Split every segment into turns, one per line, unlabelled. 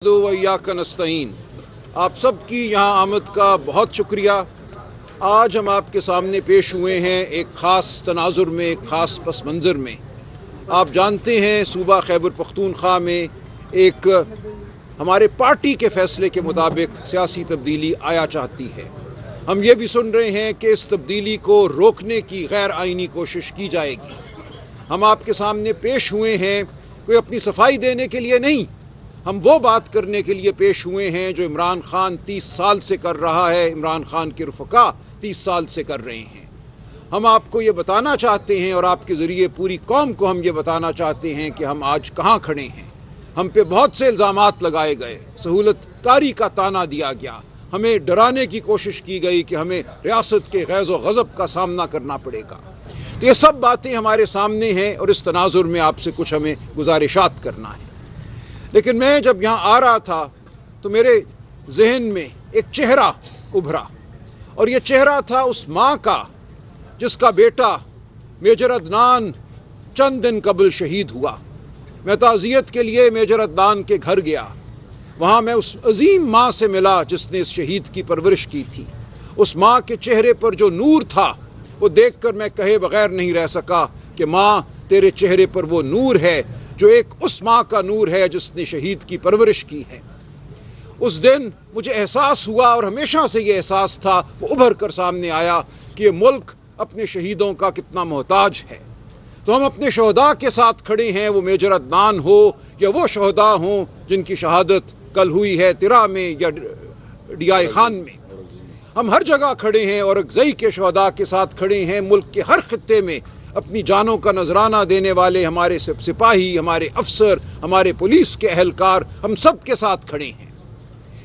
वइय्याक नस्तईन। आप सब की यहाँ आमद का बहुत शुक्रिया। आज हम आपके सामने पेश हुए हैं एक ख़ास तनाजुर में, एक ख़ास पस मंज़र में। आप जानते हैं सूबा खैबर पख्तूनख्वा में एक हमारे पार्टी के फ़ैसले के मुताबिक सियासी तब्दीली आया चाहती है। हम ये भी सुन रहे हैं कि इस तब्दीली को रोकने की गैर आइनी कोशिश की जाएगी। हम आपके सामने पेश हुए हैं कोई अपनी सफाई देने के लिए नहीं, हम वो बात करने के लिए पेश हुए हैं जो इमरान खान 30 साल से कर रहा है, इमरान खान के रुफ़क़ा 30 साल से कर रहे हैं। हम आपको ये बताना चाहते हैं और आपके ज़रिए पूरी कौम को हम ये बताना चाहते हैं कि हम आज कहाँ खड़े हैं। हम पे बहुत से इल्ज़ामात लगाए गए, सहूलतकारी का ताना दिया गया, हमें डराने की कोशिश की गई कि हमें रियासत के गैज़ व गज़ब का सामना करना पड़ेगा। तो ये सब बातें हमारे सामने हैं और इस तनाजुर में आपसे कुछ हमें गुजारिशात करना है। लेकिन मैं जब यहाँ आ रहा था तो मेरे जहन में एक चेहरा उभरा और ये चेहरा था उस माँ का जिसका बेटा मेजर अदनान चंद दिन कबल शहीद हुआ। मैं ताज़ियत के लिए मेजर अदनान के घर गया। वहाँ मैं उस अजीम माँ से मिला जिसने इस शहीद की परवरिश की थी। उस माँ के चेहरे पर जो नूर था वो देखकर मैं कहे बगैर नहीं रह सका कि माँ, तेरे चेहरे पर वो नूर है जो एक उस माँ का नूर है जिसने शहीद की परवरिश की है। उस दिन मुझे एहसास हुआ और हमेशा से ये एहसास था, वो उभर कर सामने आया कि ये मुल्क अपने शहीदों का कितना मोहताज है। तो हम अपने शहदा के साथ खड़े हैं, वो मेजर अदनान हो या वो शहदा हों जिनकी शहादत कल हुई है तिरा में या डियाई खान में। हम हर जगह खड़े हैं और अगज़ई के शहदा के साथ खड़े हैं। मुल्क के हर खित्ते में अपनी जानों का नजराना देने वाले हमारे सिपाही, हमारे अफसर, हमारे पुलिस के अहलकार, हम सब के साथ खड़े हैं।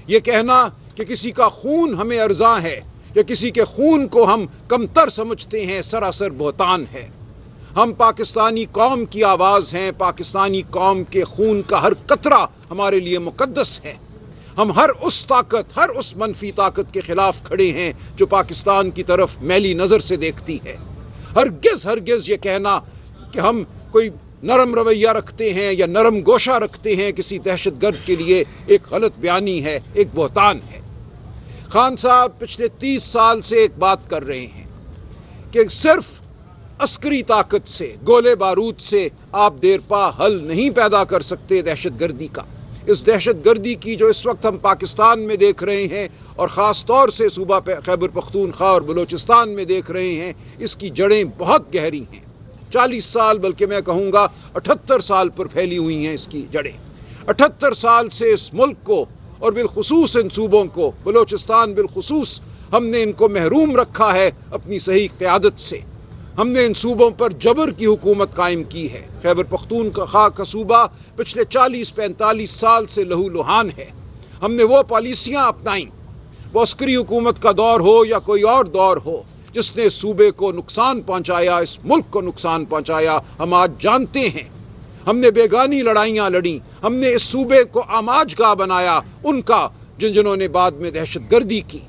ये कहना कि किसी का खून हमें अर्जा है या किसी के खून को हम कमतर समझते हैं, सरासर बहतान है। हम पाकिस्तानी कौम की आवाज़ हैं। पाकिस्तानी कौम के खून का हर कतरा हमारे लिए मुकद्दस है। हम हर उस ताकत, हर उस मनफी ताकत के खिलाफ खड़े हैं जो पाकिस्तान की तरफ मैली नज़र से देखती है। हरगिज़ ये कहना कि हम कोई नरम रवैया रखते हैं या नरम गोशा रखते हैं किसी दहशतगर्द के लिए एक गलत बयानी है, एक बहतान है। खान साहब पिछले 30 साल से एक बात कर रहे हैं कि सिर्फ अस्करी ताकत से, गोले बारूद से आप देरपा हल नहीं पैदा कर सकते दहशतगर्दी का। इस दहशतगर्दी की जो इस वक्त हम पाकिस्तान में देख रहे हैं और ख़ास तौर से सूबा खैबर पख्तूनख्वा और बलूचिस्तान में देख रहे हैं, इसकी जड़ें बहुत गहरी हैं। 40 साल बल्कि मैं कहूँगा 78 साल पर फैली हुई हैं इसकी जड़ें। 78 साल से इस मुल्क को और बिलखुसूस इन सूबों को, बलूचिस्तान बिलखुसूस, हमने इनको महरूम रखा है अपनी सही क़यादत से। हमने इन सूबों पर जबर की हुकूमत कायम की है। खैबर पख्तूनख्वा का सूबा पिछले 40-45 साल से लहू लुहान है। हमने वो पॉलिसियाँ अपनाई, वो अस्करी हुकूमत का दौर हो या कोई और दौर हो, जिसने इस सूबे को नुकसान पहुँचाया, इस मुल्क को नुकसान पहुँचाया, हम आज जानते हैं। हमने बेगानी लड़ाइयाँ लड़ी, हमने इस सूबे को आमाजगाह बनाया उनका जिन्होंने बाद में दहशतगर्दी की।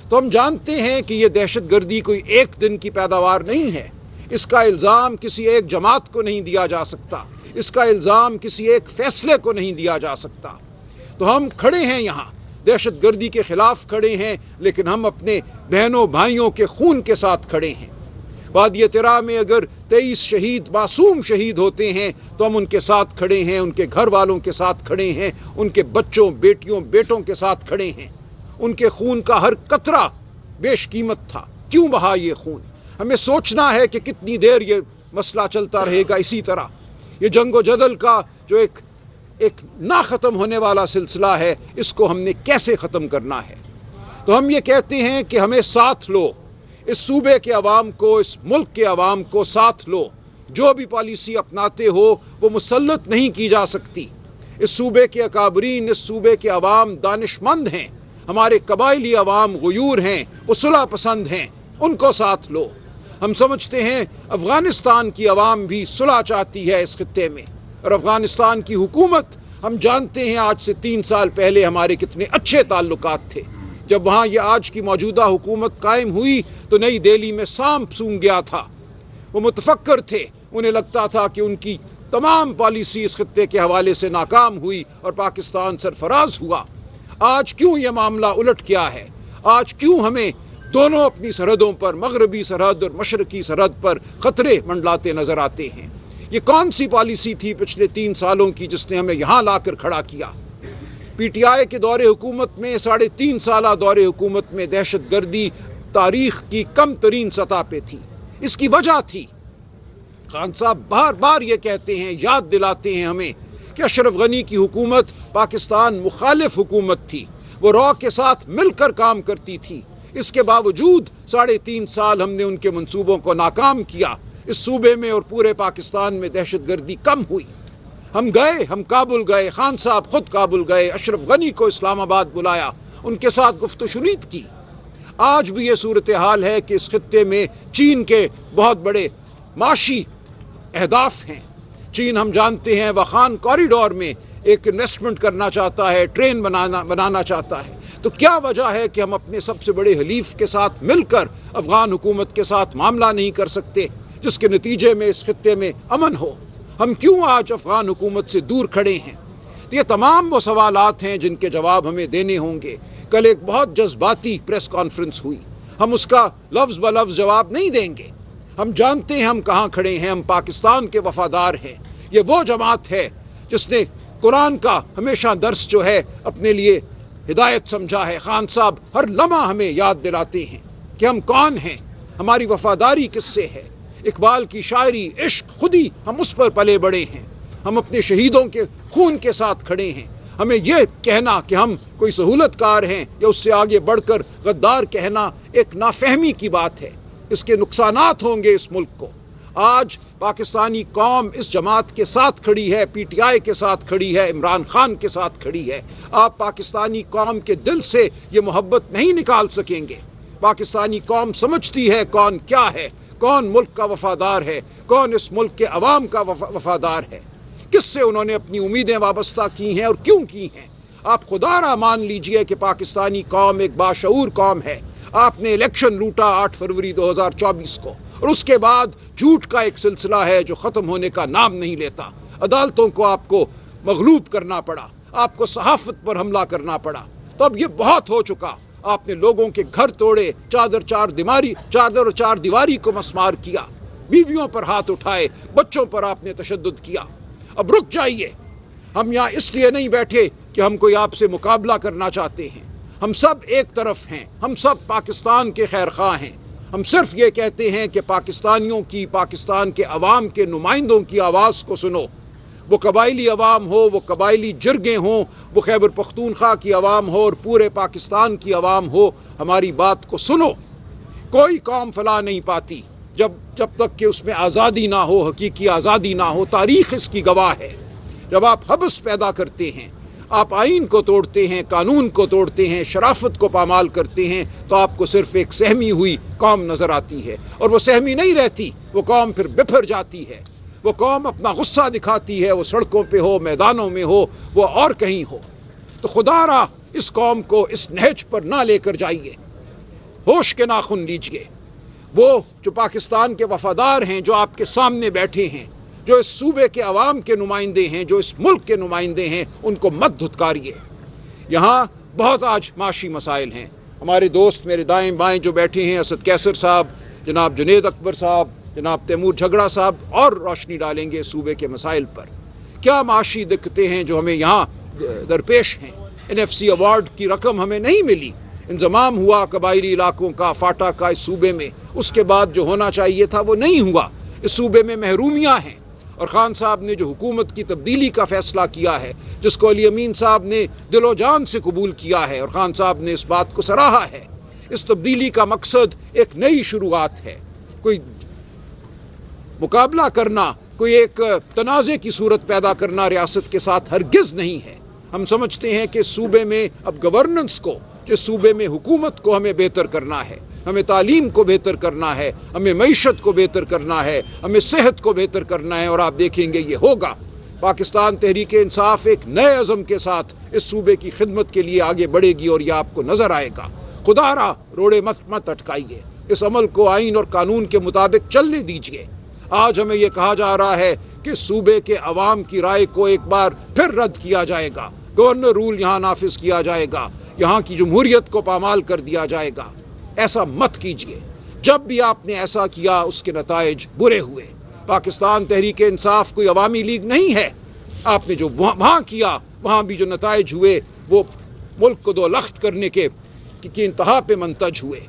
तो हम जानते हैं कि ये दहशतगर्दी कोई एक दिन की पैदावार नहीं है। इसका इल्ज़ाम किसी एक जमात को नहीं दिया जा सकता, इसका इल्ज़ाम किसी एक फ़ैसले को नहीं दिया जा सकता। तो हम खड़े हैं यहाँ, दहशतगर्दी के ख़िलाफ़ खड़े हैं, लेकिन हम अपने बहनों भाइयों के खून के साथ खड़े हैं। वादी तिरा में अगर 23 शहीद, मासूम शहीद होते हैं तो हम उनके साथ खड़े हैं, उनके घर वालों के साथ खड़े हैं, उनके बच्चों, बेटियों, बेटों के साथ खड़े हैं। उनके खून का हर कतरा बेशकीमत था। क्यों बहा ये खून? हमें सोचना है कि कितनी देर ये मसला चलता रहेगा इसी तरह। ये जंगो जदल का जो एक ना ख़त्म होने वाला सिलसिला है, इसको हमने कैसे ख़त्म करना है? तो हम ये कहते हैं कि हमें साथ लो, इस सूबे के अवाम को, इस मुल्क के अवाम को साथ लो। जो भी पॉलिसी अपनाते हो वो मुसल्लत नहीं की जा सकती। इस सूबे के अकाबरीन, इस सूबे के अवाम दानिशमंद हैं, हमारे कबायली अवाम गयूर हैं, वो सुलह पसंद हैं, उनको साथ लो। हम समझते हैं अफ़गानिस्तान की अवाम भी सुलह चाहती है इस खित्ते में, और अफ़गानिस्तान की हुकूमत, हम जानते हैं आज से 3 साल पहले हमारे कितने अच्छे ताल्लुकात थे। जब वहाँ ये आज की मौजूदा हुकूमत कायम हुई तो नई दिल्ली में सांप सूंघ गया था। वो मुतफक्कर थे, उन्हें लगता था कि उनकी تمام پالیسی اس خطے کے حوالے سے ناکام ہوئی اور پاکستان سرفراز ہوا۔ آج کیوں یہ معاملہ الٹ گیا ہے؟ آج کیوں ہمیں دونوں اپنی سرحدوں پر، مغربی سرحد اور مشرقی سرحد پر خطرے منڈلاتے نظر آتے ہیں؟ یہ کون سی پالیسی تھی پچھلے 3 سالوں کی جس نے ہمیں یہاں لا کر کھڑا کیا؟ پی ٹی آئی کے دور حکومت میں، 3.5 سالہ دور حکومت میں دہشت گردی تاریخ کی کم ترین سطح پہ تھی۔ اس کی وجہ تھی، خان صاحب بار بار یہ کہتے ہیں، یاد دلاتے ہیں ہمیں کہ اشرف غنی کی حکومت پاکستان مخالف حکومت تھی، وہ را کے ساتھ مل کر کام کرتی تھی۔ اس کے باوجود 3.5 سال ہم نے ان کے منصوبوں کو ناکام کیا۔ اس صوبے میں اور پورے پاکستان میں دہشت گردی کم ہوئی۔ ہم کابل گئے، خان صاحب خود کابل گئے، اشرف غنی کو اسلام آباد بلایا، ان کے ساتھ گفت و شنید کی۔ آج بھی یہ صورتحال ہے کہ اس خطے میں چین کے بہت بڑے معاشی اہداف ہیں۔ چین ہم جانتے ہیں وخان کوریڈور میں ایک انویسٹمنٹ کرنا چاہتا ہے، ٹرین بنانا چاہتا ہے۔ تو کیا وجہ ہے کہ ہم اپنے سب سے بڑے حلیف کے ساتھ مل کر افغان حکومت کے ساتھ معاملہ نہیں کر سکتے جس کے نتیجے میں اس خطے میں امن ہو؟ ہم کیوں آج افغان حکومت سے دور کھڑے ہیں؟ تو یہ تمام وہ سوالات ہیں جن کے جواب ہمیں دینے ہوں گے۔ کل ایک بہت جذباتی پریس کانفرنس ہوئی، ہم اس کا لفظ بلفظ جواب نہیں دیں گے۔ ہم جانتے ہیں ہم کہاں کھڑے ہیں، ہم پاکستان کے وفادار ہیں۔ یہ وہ جماعت ہے جس نے قرآن کا ہمیشہ درس جو ہے اپنے لیے ہدایت سمجھا ہے۔ خان صاحب ہر لمحہ ہمیں یاد دلاتے ہیں کہ ہم کون ہیں، ہماری وفاداری کس سے ہے۔ اقبال کی شاعری عشق خودی، ہم اس پر پلے بڑے ہیں۔ ہم اپنے شہیدوں کے خون کے ساتھ کھڑے ہیں۔ ہمیں یہ کہنا کہ ہم کوئی سہولت کار ہیں یا اس سے آگے بڑھ کر غدار کہنا ایک نافہمی کی بات ہے۔ اس کے نقصانات ہوں گے اس ملک کو۔ آج پاکستانی قوم اس جماعت کے ساتھ کھڑی ہے، پی ٹی آئی کے ساتھ کھڑی ہے، عمران خان کے ساتھ کھڑی ہے۔ آپ پاکستانی قوم کے دل سے یہ محبت نہیں نکال سکیں گے۔ پاکستانی قوم سمجھتی ہے کون کیا ہے، کون ملک کا وفادار ہے، کون اس ملک کے عوام کا وفادار ہے، کس سے انہوں نے اپنی امیدیں وابستہ کی ہیں اور کیوں کی ہیں۔ آپ خدا را مان لیجئے کہ پاکستانی قوم ایک باشعور قوم ہے۔ آپ نے الیکشن لوٹا 8 فروری 2024 کو، اور اس کے بعد جھوٹ کا ایک سلسلہ ہے جو ختم ہونے کا نام نہیں لیتا۔ عدالتوں کو آپ کو مغلوب کرنا پڑا، آپ کو صحافت پر حملہ کرنا پڑا۔ تو اب یہ بہت ہو چکا۔ آپ نے لوگوں کے گھر توڑے، چادر اور چار دیواری کو مسمار کیا، بیویوں پر ہاتھ اٹھائے، بچوں پر آپ نے تشدد کیا۔ اب رک جائیے۔ ہم یہاں اس لیے نہیں بیٹھے کہ ہم کوئی آپ سے مقابلہ کرنا چاہتے ہیں۔ ہم سب ایک طرف ہیں، ہم سب پاکستان کے خیر خواہ ہیں۔ ہم صرف یہ کہتے ہیں کہ پاکستانیوں کی، پاکستان کے عوام کے نمائندوں کی آواز کو سنو۔ وہ قبائلی عوام ہو، وہ قبائلی جرگیں ہوں، وہ خیبر پختونخوا کی عوام ہو اور پورے پاکستان کی عوام ہو، ہماری بات کو سنو۔ کوئی قوم فلاح نہیں پاتی جب تک کہ اس میں آزادی نہ ہو، حقیقی آزادی نہ ہو۔ تاریخ اس کی گواہ ہے۔ جب آپ حبس پیدا کرتے ہیں، آپ آئین کو توڑتے ہیں، قانون کو توڑتے ہیں، شرافت کو پامال کرتے ہیں، تو آپ کو صرف ایک سہمی ہوئی قوم نظر آتی ہے، اور وہ سہمی نہیں رہتی، وہ قوم پھر بپھر جاتی ہے۔ وہ قوم اپنا غصہ دکھاتی ہے، وہ سڑکوں پہ ہو، میدانوں میں ہو، وہ اور کہیں ہو۔ تو خدا را اس قوم کو اس نہج پر نہ لے کر جائیے۔ ہوش کے ناخن لیجئے۔ وہ جو پاکستان کے وفادار ہیں، جو آپ کے سامنے بیٹھے ہیں، جو اس صوبے کے عوام کے نمائندے ہیں، جو اس ملک کے نمائندے ہیں، ان کو مت دھتکاریے۔ یہاں بہت آج معاشی مسائل ہیں۔ ہمارے دوست میرے دائیں بائیں جو بیٹھے ہیں، اسد کیسر صاحب، جناب جنید اکبر صاحب، جناب تیمور جھگڑا صاحب، اور روشنی ڈالیں گے صوبے کے مسائل پر۔ کیا معاشی دقتیں ہیں جو ہمیں یہاں درپیش ہیں؟ NFC ایوارڈ کی رقم ہمیں نہیں ملی۔ انضمام ہوا قبائلی علاقوں کا، فاٹا کا اس صوبے میں، اس کے بعد جو ہونا چاہیے تھا وہ نہیں ہوا۔ اس صوبے میں محرومیاں ہیں، اور خان صاحب نے جو حکومت کی تبدیلی کا فیصلہ کیا ہے، جس کو علی امین صاحب نے دل و جان سے قبول کیا ہے، اور خان صاحب نے اس بات کو سراہا ہے، اس تبدیلی کا مقصد ایک نئی شروعات ہے۔ کوئی مقابلہ کرنا، کوئی ایک تنازع کی صورت پیدا کرنا ریاست کے ساتھ ہرگز نہیں ہے۔ ہم سمجھتے ہیں کہ اس صوبے میں اب گورننس کو، جس صوبے میں حکومت کو ہمیں بہتر کرنا ہے، ہمیں تعلیم کو بہتر کرنا ہے، ہمیں معیشت کو بہتر کرنا ہے، ہمیں صحت کو بہتر کرنا ہے، اور آپ دیکھیں گے یہ ہوگا۔ پاکستان تحریک انصاف ایک نئے عزم کے ساتھ اس صوبے کی خدمت کے لیے آگے بڑھے گی، اور یہ آپ کو نظر آئے گا۔ خدا را روڑے مت اٹکائیے، اس عمل کو آئین اور قانون کے مطابق چلنے دیجیے۔ آج ہمیں یہ کہا جا رہا ہے कि सूबे के अवाम की राय को एक बार फिर रद्द किया जाएगा, गवर्नर रूल यहाँ नाफिज किया जाएगा, यहाँ की जमहूरियत को पामाल कर दिया जाएगा। ऐसा मत कीजिए। जब भी आपने ऐसा किया उसके नताइज बुरे हुए। पाकिस्तान तहरीक इंसाफ कोई अवामी लीग नहीं है। आपने जो वहाँ किया वहाँ भी जो नताइज हुए वो मुल्क को दो लख्त करने के इंतहा पे मंतज हुए।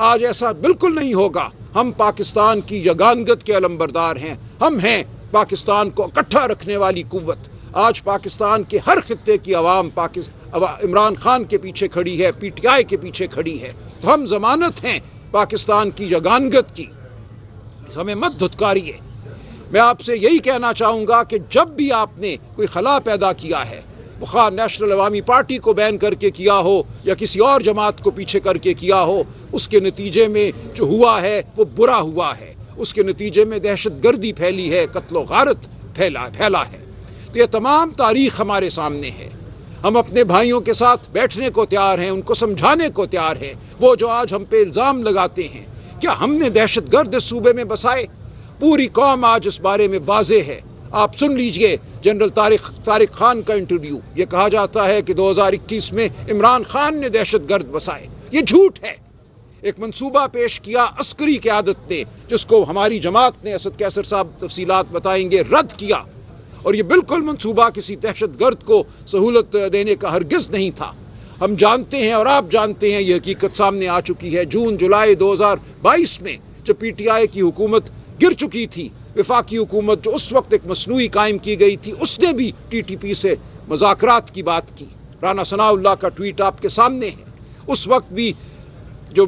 आज ऐसा बिल्कुल नहीं होगा। हम पाकिस्तान की यगानगत के अलंबरदार हैं। हम हैं पाकिस्तान को इकट्ठा रखने वाली कुव्वत। आज पाकिस्तान के हर खित्ते की आवाम इमरान खान के पीछे खड़ी है, PTI के पीछे खड़ी है। तो हम जमानत हैं पाकिस्तान की यगानगत की। हमें मत धुतकारिए। मैं आपसे यही कहना चाहूँगा कि जब भी आपने कोई खला पैदा किया है, बुखार नेशनल अवामी पार्टी को बैन करके किया हो या किसी और जमात को पीछे करके किया हो, उसके नतीजे में जो हुआ है वो बुरा हुआ है। उसके नतीजे में दहशत गर्दी फैली है, कत्लो गारत फैला है। तो ये तमाम तारीख हमारे सामने है। हम अपने भाइयों के साथ बैठने को तैयार हैं, उनको समझाने को तैयार हैं। वो जो आज हम पे इल्ज़ाम लगाते हैं, क्या हमने दहशत गर्द इस सूबे में बसाए? पूरी कौम आज इस बारे में वाज़े है। आप सुन लीजिए जनरल तारिक खान का इंटरव्यू। ये कहा जाता है कि 2021 में इमरान खान ने दहशत गर्द बसाए। ये झूठ है। एक मंसूबा पेश किया अस्करी क़यादत ने, जिसको हमारी जमात ने, असद कैसर साहब तफसीलात बताएंगे, रद्द किया। और ये बिल्कुल मंसूबा किसी दहशत गर्द को सहूलत देने का हरगिज़ नहीं था। हम जानते हैं और आप जानते हैं, ये हकीकत सामने आ चुकी है। जून जुलाई 2022 में जब PTI की हुकूमत गिर चुकी थी, वफाकी हुकूमत जो उस वक्त एक मसनूई कायम की गई थी, उसने भी TTP से मुज़ाकरात की बात की। राना सनाउल्लाह का ट्वीट आपके सामने है। उस वक्त भी जो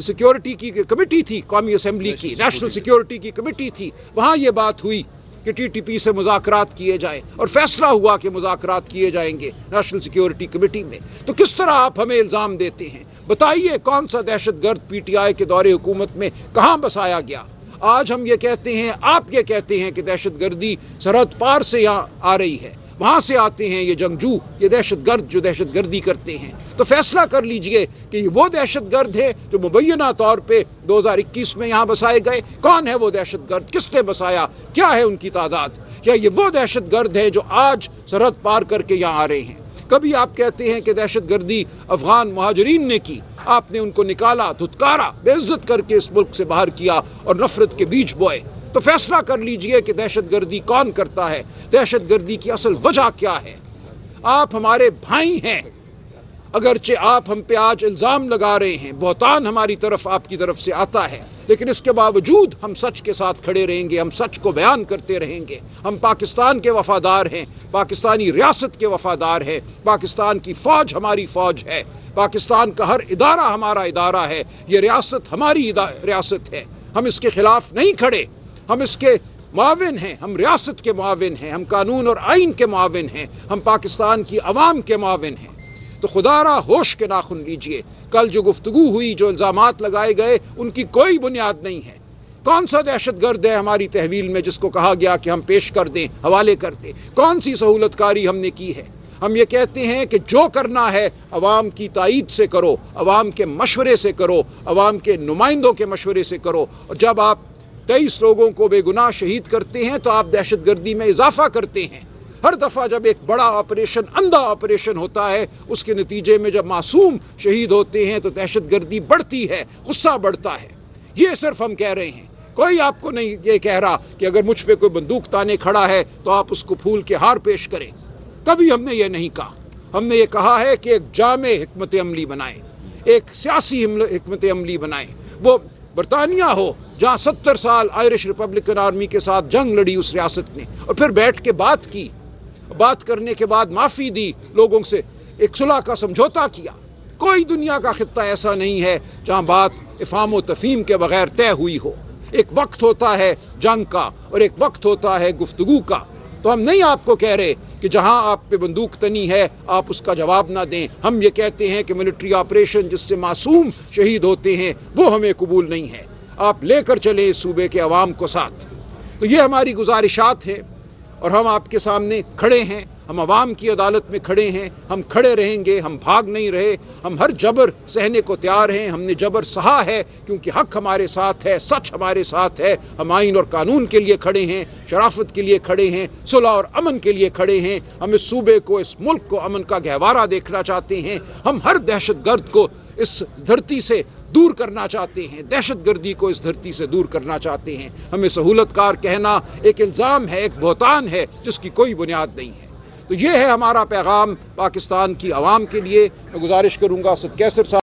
सिक्योरिटी की कमेटी थी, कौमी असम्बली की, नेशनल सिक्योरिटी की कमेटी थी, वहाँ ये बात हुई कि TTP से मुज़ाकरात किए जाए और फैसला हुआ कि मुज़ाकरात किए जाएंगे नेशनल सिक्योरिटी कमेटी में। तो किस तरह आप हमें इल्ज़ाम देते हैं? बताइए कौन सा दहशतगर्द PTI के दौरे हुकूमत में कहाँ बसाया गया? आज हम ये कहते हैं, आप ये कहते हैं कि दहशतगर्दी सरहद पार से यहाँ आ रही है, वहाँ से आते हैं ये जंगजू, ये दहशतगर्द जो दहशतगर्दी करते हैं। तो फैसला कर लीजिए कि वो दहशतगर्द है जो मुबैना तौर पे 2021 में यहाँ बसाए गए। कौन है वो दहशतगर्द? किसने बसाया? क्या है उनकी तादाद? या ये वो दहशतगर्द है जो आज सरहद पार करके यहाँ आ रहे हैं? कभी आप कहते हैं कि दहशतगर्दी अफगान मुहाजिरीन ने की, आपने उनको निकाला, धुतकारा, बेइज्जत करके इस मुल्क से बाहर किया और नफरत के बीज बोए। तो फैसला कर लीजिए कि दहशतगर्दी कौन करता है, दहशतगर्दी की असल वजह क्या है। आप हमारे भाई हैं, अगरचे आप हम पे आज इल्ज़ाम लगा रहे हैं, बहतान हमारी तरफ आपकी तरफ से आता है, लेकिन इसके बावजूद हम सच के साथ खड़े रहेंगे, हम सच को बयान करते रहेंगे। हम पाकिस्तान के वफादार हैं, पाकिस्तानी रियासत के वफादार हैं, पाकिस्तान की फ़ौज हमारी फ़ौज है, पाकिस्तान का हर इदारा हमारा इदारा है, ये रियासत हमारी रियासत है। हम इसके ख़िलाफ़ नहीं खड़े, हम इसके मुआविन हैं, हम रियासत के मुआविन हैं, हम कानून और आइन के मुआविन हैं, हम पाकिस्तान की अवाम के मुआविन हैं। तो खुदारा होश के नाखुन लीजिए। कल जो गुफ्तगू हुई, जो इल्ज़ामात लगाए गए, उनकी कोई बुनियाद नहीं है। कौन सा दहशतगर्द है हमारी तहवील में जिसको कहा गया कि हम पेश कर दें, हवाले कर दें? कौन सी सहूलतकारी हमने की है? हम ये कहते हैं कि जो करना है अवाम की तायीद से करो, अवाम के मशवरे से करो, अवाम के नुमाइंदों के मशवरे से करो। और जब आप 23 लोगों को बेगुनाह शहीद करते हैं तो आप दहशतगर्दी में इजाफा करते हैं। हर दफ़ा जब एक बड़ा ऑपरेशन, अंधा ऑपरेशन होता है, उसके नतीजे में जब मासूम शहीद होते हैं तो दहशतगर्दी बढ़ती है, गुस्सा बढ़ता है। ये सिर्फ हम कह रहे हैं। कोई आपको नहीं ये कह रहा कि अगर मुझ पे कोई बंदूक ताने खड़ा है तो आप उसको फूल के हार पेश करें। कभी हमने ये नहीं कहा। हमने ये कहा है कि एक जामे हिकमत अमली बनाएं, एक सियासी हिकमत अमली बनाएं। वो बरतानिया हो जहाँ 70 साल आयरिश रिपब्लिकन आर्मी के साथ जंग लड़ी उस रियासत ने, और फिर बैठ के बात की, बात करने के बाद माफ़ी दी, लोगों से एक सुलह का समझौता किया। कोई दुनिया का खित्ता ऐसा नहीं है जहाँ बात इफ़ाम व तफ़हीम के बगैर तय हुई हो। एक वक्त होता है जंग का और एक वक्त होता है गुफ्तगू का। तो हम नहीं आपको कह रहे कि जहाँ आप पे बंदूक तनी है आप उसका जवाब ना दें। हम ये कहते हैं कि मिलिट्री ऑपरेशन जिससे मासूम शहीद होते हैं वो हमें कबूल नहीं है। आप लेकर चलें इस सूबे के अवाम को साथ। तो ये हमारी गुजारिशात है और हम आपके सामने खड़े हैं। ہم عوام کی عدالت میں کھڑے ہیں، ہم کھڑے رہیں گے، ہم بھاگ نہیں رہے، ہم ہر جبر سہنے کو تیار ہیں، ہم نے جبر سہا ہے کیونکہ حق ہمارے ساتھ ہے، سچ ہمارے ساتھ ہے، ہم آئین اور قانون کے لیے کھڑے ہیں، شرافت کے لیے کھڑے ہیں، صلح اور امن کے لیے کھڑے ہیں، ہم اس صوبے کو، اس ملک کو امن کا گہوارہ دیکھنا چاہتے ہیں، ہم ہر دہشت گرد کو اس دھرتی سے دور کرنا چاہتے ہیں، دہشت گردی کو اس دھرتی سے دور کرنا چاہتے ہیں۔ ہمیں سہولت کار کہنا ایک الزام ہے، ایک بہتان ہے جس کی کوئی بنیاد نہیں ہے۔ تو یہ ہے ہمارا پیغام پاکستان کی عوام کے لیے۔ میں گزارش کروں گا اسد کیسر صاحب